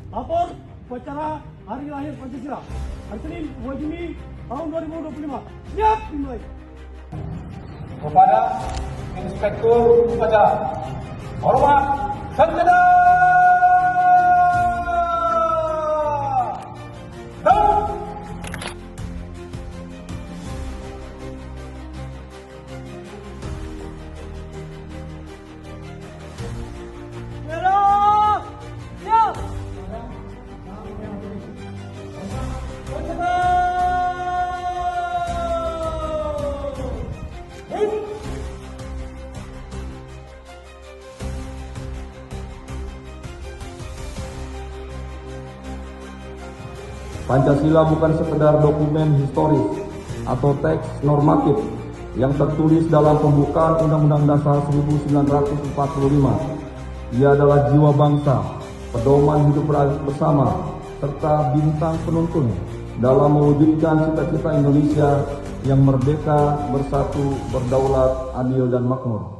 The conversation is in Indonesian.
Lapor upacara Hari Lahir Pancasila. Hari Senin 2 Juni tahun 2025. Siap dimulai. Kepada Inspektur Upacara, hormat senjata. Pancasila bukan sekedar dokumen historis atau teks normatif yang tertulis dalam pembukaan Undang-Undang Dasar 1945. Ia adalah jiwa bangsa, pedoman hidup bersama, serta bintang penuntun dalam mewujudkan cita-cita Indonesia yang merdeka, bersatu, berdaulat, adil, dan makmur.